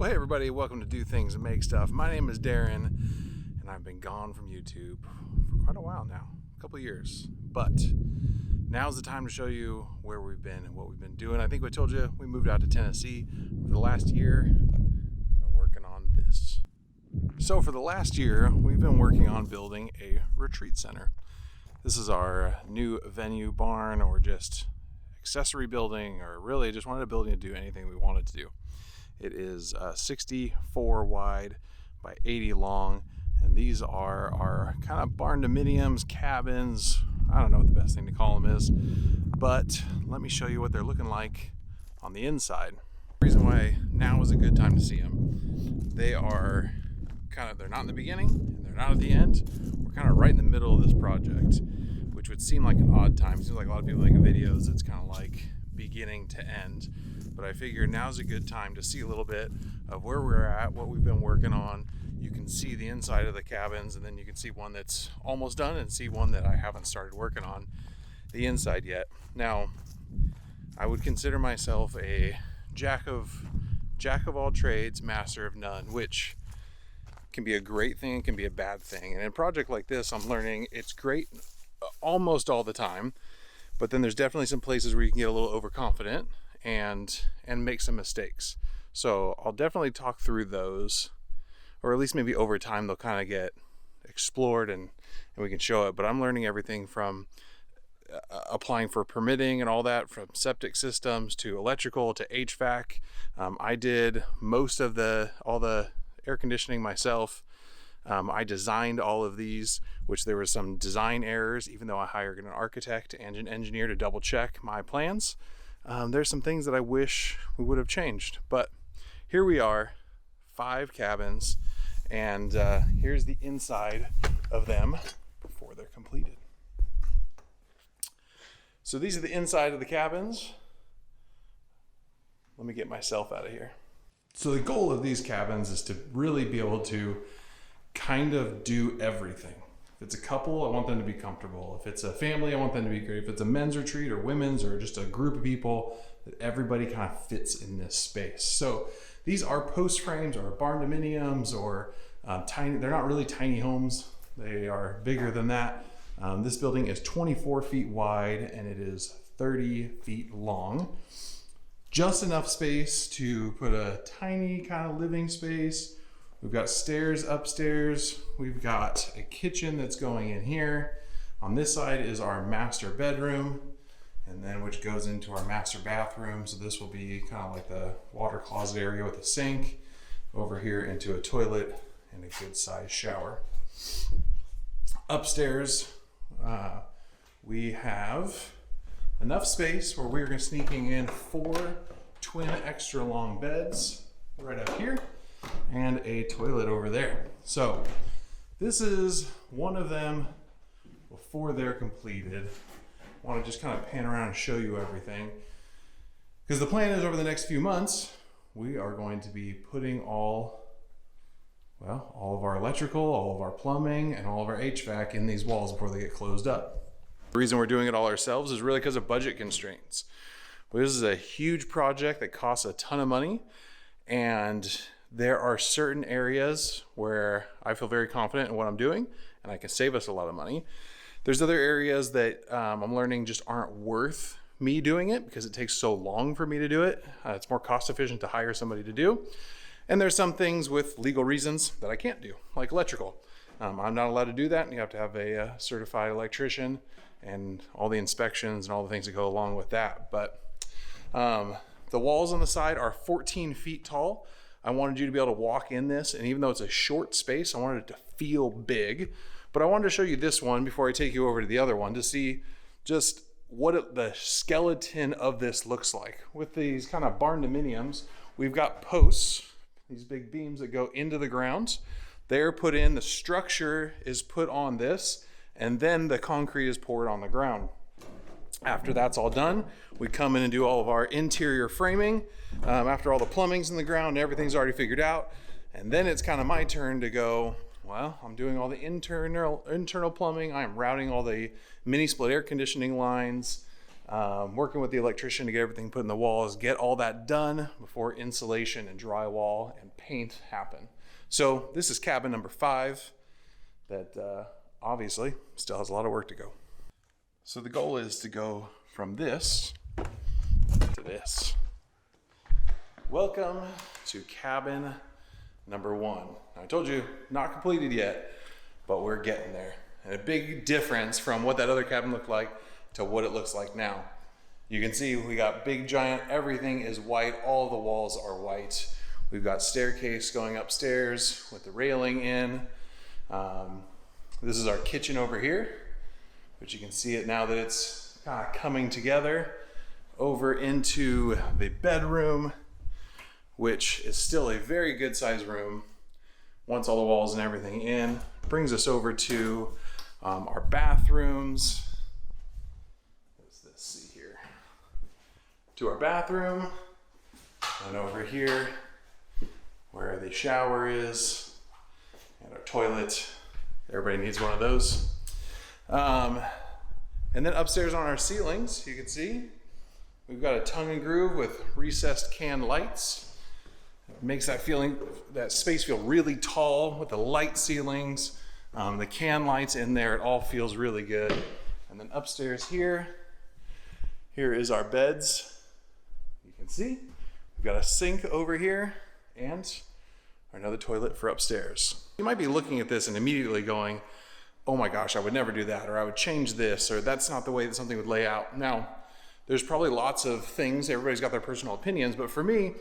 Well, hey everybody, welcome to Do Things and Make Stuff. My name is Darren, and I've been gone from YouTube for quite a while now, a couple years. But now's the time to show you where we've been and what we've been doing. I think I told you we moved out to Tennessee. For the last year, I've been working on this. So for the last year, we've been working on building a retreat center. This is our new venue barn, or just accessory building, or really just wanted a building to do anything we wanted to do. It is 64 wide by 80 long, and these are our kind of barn-dominiums, cabins. I don't know what the best thing to call them is, but let me show you what they're looking like on the inside. The reason why now is a good time to see them. They are they're not in the beginning and they're not at the end. We're kind of right in the middle of this project, which would seem like an odd time. It seems like a lot of people make videos, it's kind of like beginning to end. But I figured now's a good time to see a little bit of where we're at, what we've been working on. You can see the inside of the cabins, and then you can see one that's almost done and see one that I haven't started working on the inside yet. Now, I would consider myself a jack of all trades, master of none, which can be a great thing, it can be a bad thing. And in a project like this, I'm learning it's great almost all the time, but then there's definitely some places where you can get a little overconfident and make some mistakes. So I'll definitely talk through those, or at least maybe over time they'll kind of get explored and we can show it. But I'm learning everything from applying for permitting and all that, from septic systems to electrical to HVAC. I did most of all the air conditioning myself. I designed all of these, which there were some design errors, even though I hired an architect and an engineer to double check my plans. There's some things that I wish we would have changed, but here we are, 5 cabins, and here's the inside of them before they're completed. So these are the inside of the cabins. Let me get myself out of here. So the goal of these cabins is to really be able to kind of do everything. If it's a couple, I want them to be comfortable. If it's a family, I want them to be great. If it's a men's retreat or women's or just a group of people, that everybody kind of fits in this space. So these are post frames or barn-dominiums or tiny. They're not really tiny homes. They are bigger than that. This building is 24 feet wide and it is 30 feet long. Just enough space to put a tiny kind of living space. We've got stairs upstairs. We've got a kitchen that's going in here. On this side is our master bedroom, and then which goes into our master bathroom. So this will be kind of like the water closet area with a sink. Over here into a toilet and a good sized shower. Upstairs, we have enough space where we're sneaking in 4 twin extra long beds right up here, and a toilet over there. So this is one of them before they're completed. I want to just kind of pan around and show you everything, because the plan is over the next few months we are going to be putting all of our electrical, all of our plumbing, and all of our HVAC in these walls before they get closed up. The reason we're doing it all ourselves is really because of budget constraints. This is a huge project that costs a ton of money, and there are certain areas where I feel very confident in what I'm doing and I can save us a lot of money. There's other areas that I'm learning just aren't worth me doing it because it takes so long for me to do it. It's more cost efficient to hire somebody to do. And there's some things with legal reasons that I can't do, like electrical. I'm not allowed to do that, and you have to have a certified electrician and all the inspections and all the things that go along with that. But the walls on the side are 14 feet tall. I wanted you to be able to walk in this, and even though it's a short space, I wanted it to feel big. But I wanted to show you this one before I take you over to the other one to see just what the skeleton of this looks like. With these kind of barn-dominiums, we've got posts, these big beams that go into the ground. They're put in, the structure is put on this, and then the concrete is poured on the ground. After that's all done, we come in and do all of our interior framing. After all the plumbing's in the ground and everything's already figured out, and then it's kind of my turn to go, well, I'm doing all the internal plumbing. I'm routing all the mini split air conditioning lines. working with the electrician to get everything put in the walls, get all that done before insulation and drywall and paint happen. So this is cabin number 5 that obviously still has a lot of work to go. So the goal is to go from this to this. Welcome to cabin number 1. I told you, not completed yet, but we're getting there. And a big difference from what that other cabin looked like to what it looks like now. You can see we got big giant, everything is white, all the walls are white. We've got staircase going upstairs with the railing in. This is our kitchen over here, but you can see it now that it's kind of coming together. Over into the bedroom, which is still a very good size room. Once all the walls and everything in, brings us over to our bathrooms. Let's see here. To our bathroom, and over here, where the shower is, and our toilet. Everybody needs one of those. And then upstairs on our ceilings, you can see, we've got a tongue and groove with recessed can lights. It makes that space feel really tall with the light ceilings, the can lights in there. It all feels really good. And then upstairs here is our beds. You can see we've got a sink over here and another toilet for upstairs. You might be looking at this and immediately going, oh my gosh, I would never do that, or I would change this, or that's not the way that something would lay out. Now, there's probably lots of things, everybody's got their personal opinions, but for me,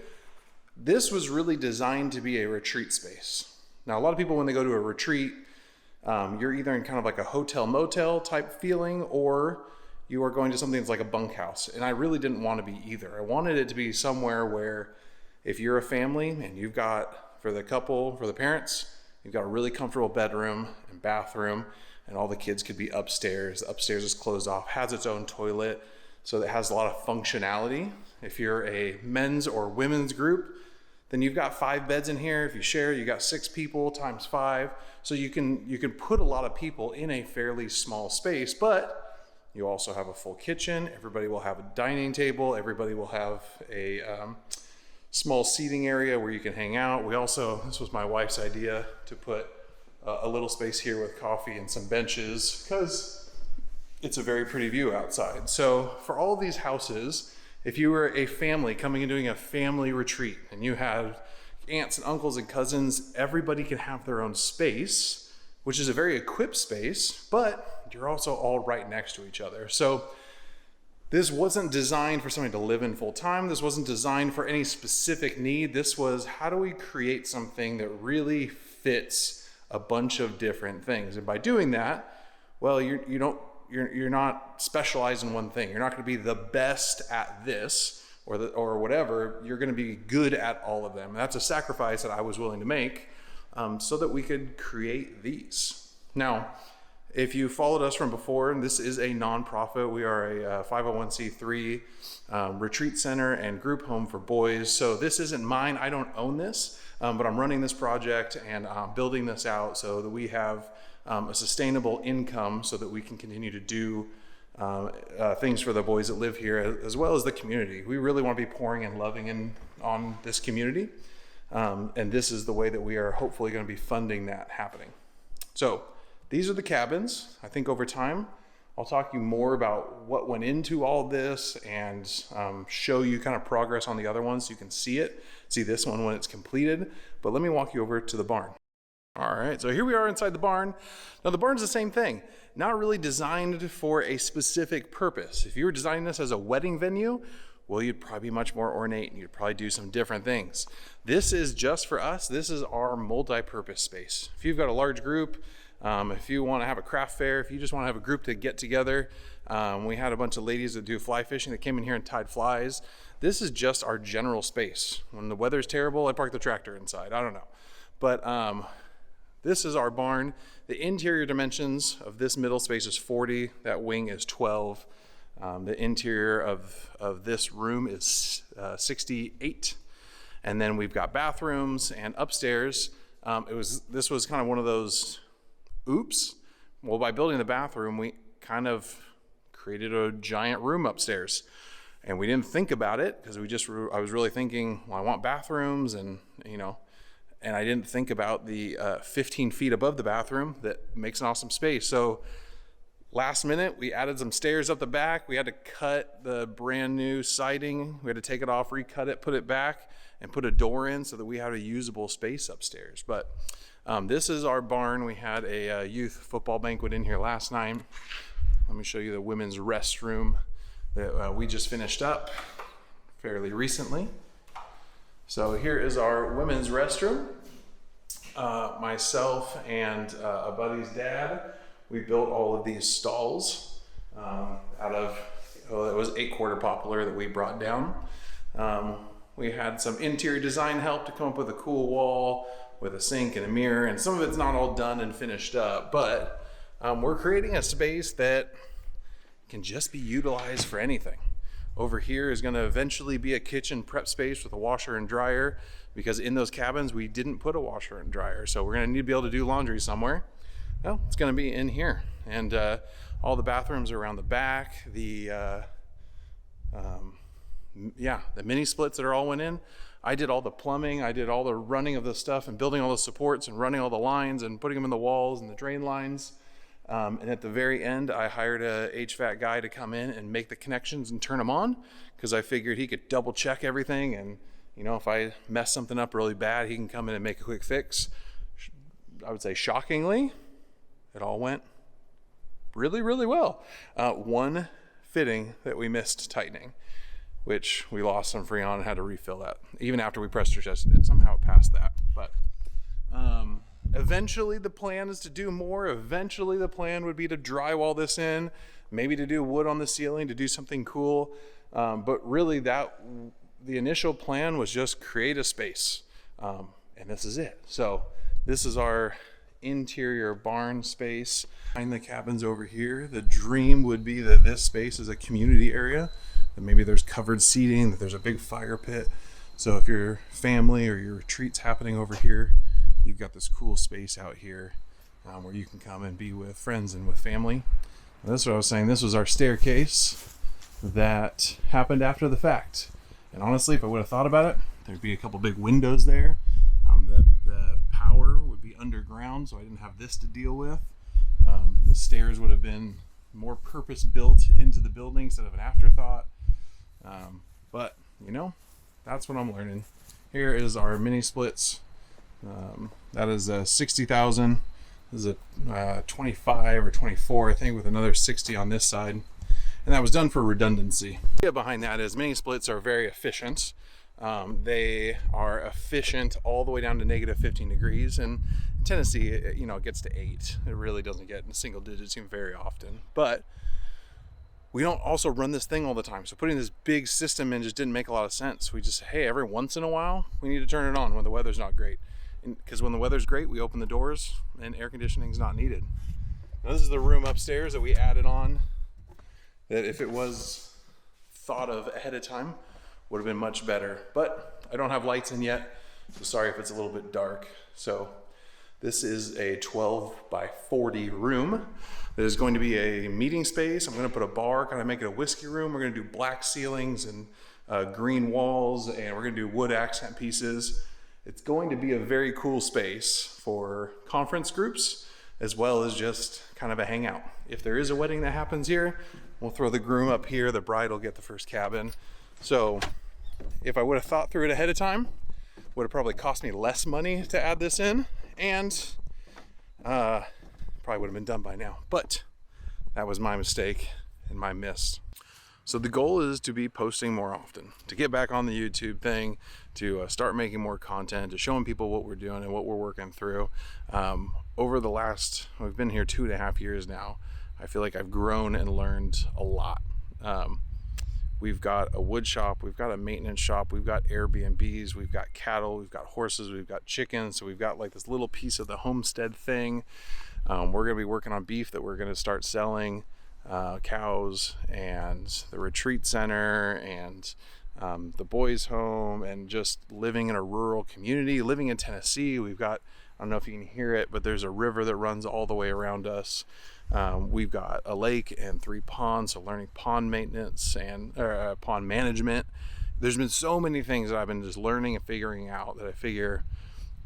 this was really designed to be a retreat space. Now, a lot of people, when they go to a retreat, you're either in kind of like a hotel motel type feeling, or you are going to something that's like a bunkhouse. And I really didn't want to be either. I wanted it to be somewhere where if you're a family and you've got, for the couple, for the parents, you've got a really comfortable bedroom and bathroom, and all the kids could be upstairs. The upstairs is closed off, has its own toilet, so it has a lot of functionality. If you're a men's or women's group, then you've got 5 beds in here. If you share, you got 6 people times 5. So you can put a lot of people in a fairly small space, but you also have a full kitchen. Everybody will have a dining table. Everybody will have a small seating area where you can hang out. We also, this was my wife's idea, to put a little space here with coffee and some benches, because it's a very pretty view outside. So for all of these houses, if you were a family coming and doing a family retreat and you had aunts and uncles and cousins, everybody can have their own space, which is a very equipped space, but you're also all right next to each other. So this wasn't designed for somebody to live in full time. This wasn't designed for any specific need. This was, how do we create something that really fits a bunch of different things? And by doing that, well, you're not specialized in one thing. You're not going to be the best at this or whatever. You're going to be good at all of them. And that's a sacrifice that I was willing to make so that we could create these. Now, if you followed us from before, this is a nonprofit. We are a 501c3 retreat center and group home for boys. So this isn't mine. I don't own this, but I'm running this project and building this out so that we have a sustainable income so that we can continue to do things for the boys that live here, as well as the community. We really want to be pouring and loving on this community. And this is the way that we are hopefully going to be funding that happening. So these are the cabins. I think over time, I'll talk to you more about what went into all this and show you kind of progress on the other ones so you can see this one when it's completed. But let me walk you over to the barn. All right, so here we are inside the barn. Now the barn's the same thing, not really designed for a specific purpose. If you were designing this as a wedding venue, well, you'd probably be much more ornate and you'd probably do some different things. This is just for us. This is our multi-purpose space. If you've got a large group, if you want to have a craft fair, if you just want to have a group to get together, we had a bunch of ladies that do fly fishing that came in here and tied flies. This is just our general space. When the weather's terrible, I park the tractor inside. I don't know. But this is our barn. The interior dimensions of this middle space is 40. That wing is 12. The interior of this room is 68. And then we've got bathrooms, and upstairs, this was kind of one of those oops. Well, by building the bathroom, we kind of created a giant room upstairs. And we didn't think about it because I was really thinking, well, I want bathrooms and I didn't think about the 15 feet above the bathroom that makes an awesome space. So last minute, we added some stairs up the back. We had to cut the brand new siding. We had to take it off, recut it, put it back, and put a door in so that we had a usable space upstairs. But this is our barn. We had a youth football banquet in here last night. Let me show you the women's restroom that we just finished up fairly recently. So here is our women's restroom. Myself and a buddy's dad, we built all of these stalls out of, it was 8-quarter poplar that we brought down. We had some interior design help to come up with a cool wall with a sink and a mirror, and some of it's not all done and finished up, but we're creating a space that can just be utilized for anything. Over here is going to eventually be a kitchen prep space with a washer and dryer, because in those cabins we didn't put a washer and dryer, so we're going to need to be able to do laundry somewhere. Well, it's going to be in here, and all the bathrooms are around the back. The mini splits that are all went in. I did all the plumbing. I did all the running of the stuff and building all the supports and running all the lines and putting them in the walls and the drain lines. And at the very end, I hired a HVAC guy to come in and make the connections and turn them on, because I figured he could double check everything, and if I mess something up really bad, he can come in and make a quick fix. I would say shockingly, it all went really, really well. One fitting that we missed tightening, which we lost some Freon and had to refill that. Even after we pressure tested it, somehow it passed that. But eventually the plan is to do more. Eventually the plan would be to drywall this in, maybe to do wood on the ceiling, to do something cool. But really the initial plan was just create a space. And this is it. So this is our interior barn space. Behind the cabins over here, the dream would be that this space is a community area, that maybe there's covered seating, that there's a big fire pit. So if your family or your retreat's happening over here, you've got this cool space out here where you can come and be with friends and with family. And that's what I was saying. This was our staircase that happened after the fact. And honestly, if I would have thought about it, there'd be a couple big windows there. The power would be underground, so I didn't have this to deal with. The stairs would have been more purpose built into the building instead of an afterthought. But that's what I'm learning. Here is our mini splits. That is 60,000. This is a 25 or 24, I think, with another 60 on this side. And that was done for redundancy. The idea behind that is mini splits are very efficient. They are efficient all the way down to negative 15 degrees. And in Tennessee, it gets to 8. It really doesn't get in single digits even very often. But we don't also run this thing all the time. So putting this big system in just didn't make a lot of sense. We just, hey, every once in a while, we need to turn it on when the weather's not great. Because when the weather's great, we open the doors and air conditioning is not needed. Now, this is the room upstairs that we added on, that if it was thought of ahead of time, would have been much better. But I don't have lights in yet, so sorry if it's a little bit dark. So this is a 12 by 40 room. There's going to be a meeting space. I'm going to put a bar, kind of make it a whiskey room. We're going to do black ceilings and green walls, and we're going to do wood accent pieces. It's going to be a very cool space for conference groups, as well as just kind of a hangout. If there is a wedding that happens here, we'll throw the groom up here. The bride will get the first cabin. So if I would have thought through it ahead of time, would have probably cost me less money to add this in, and probably would have been done by now. But that was my mistake and my miss. So the goal is to be posting more often, to get back on the YouTube thing, to start making more content, to showing people what we're doing and what we're working through. Over the last, we've been here 2.5 years now, I feel like I've grown and learned a lot. We've got a wood shop, we've got a maintenance shop, we've got Airbnbs, we've got cattle, we've got horses, we've got chickens. So we've got like this little piece of the Homestead thing. We're gonna be working on beef that we're gonna start selling, cows, and the retreat center, and the boys' home, and just living in a rural community, living in Tennessee. We've got, I don't know if you can hear it, but there's a river that runs all the way around us. We've got a lake and 3 ponds, so learning pond maintenance and pond management. There's been so many things that I've been just learning and figuring out that I figure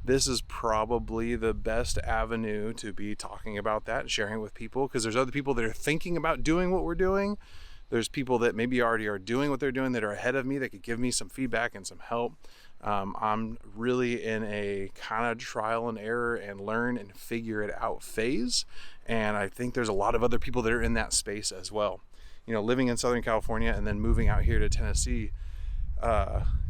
this is probably the best avenue to be talking about that and sharing it with people, because there's other people that are thinking about doing what we're doing. There's people that maybe already are doing what they're doing that are ahead of me that could give me some feedback and some help. I'm really in a kind of trial and error and learn and figure it out phase. And I think there's a lot of other people that are in that space as well. You know, living in Southern California and then moving out here to Tennessee,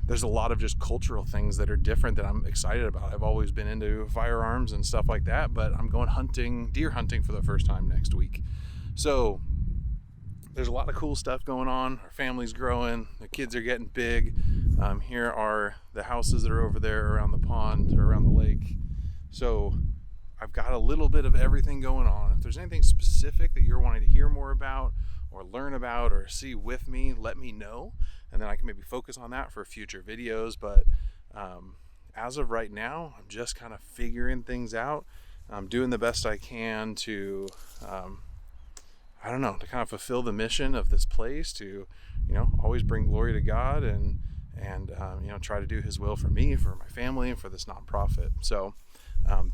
there's a lot of just cultural things that are different that I'm excited about. I've always been into firearms and stuff like that, but I'm going deer hunting for the first time next week. So there's a lot of cool stuff going on. Our family's growing, the kids are getting big. Here are the houses that are over there around the pond or around the lake. So I've got a little bit of everything going on. If there's anything specific that you're wanting to hear more about or learn about or see with me, let me know. And then I can maybe focus on that for future videos. But as of right now, I'm just kind of figuring things out. I'm doing the best I can to, I don't know, to kind of fulfill the mission of this place, to, you know, always bring glory to God and you know, try to do His will for me, for my family, and for this nonprofit. So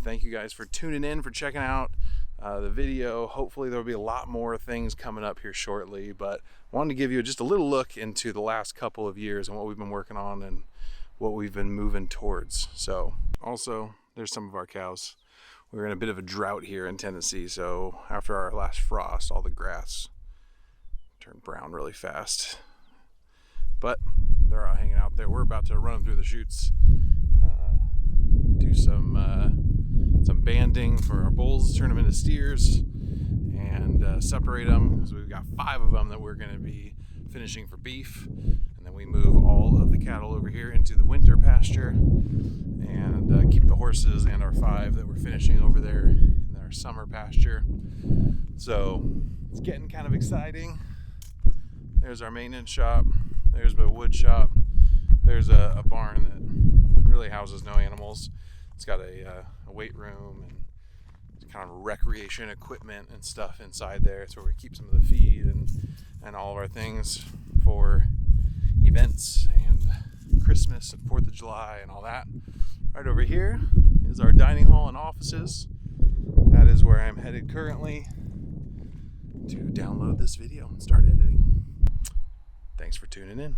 thank you guys for tuning in, for checking out the video. Hopefully there'll be a lot more things coming up here shortly, but I wanted to give you just a little look into the last couple of years and what we've been working on and what we've been moving towards. So also, there's some of our cows. We're in a bit of a drought here in Tennessee, so after our last frost, all the grass turned brown really fast. But they're all hanging out there. We're about to run them through the chutes, do some banding for our bulls, turn them into steers, and separate them. So we've got 5 of them that we're going to be finishing for beef, and then we move all of the cattle over here into the winter pasture, and keep the horses and our 5 that we're finishing over there in our summer pasture. So it's getting kind of exciting. There's our maintenance shop. There's my wood shop. There's a barn that really houses no animals. It's got a weight room and kind of recreation equipment and stuff inside there. It's where we keep some of the feed and all of our things for events and Christmas and 4th of July and all that. Right over here is our dining hall and offices. That is where I'm headed currently to download this video and start editing. Thanks for tuning in.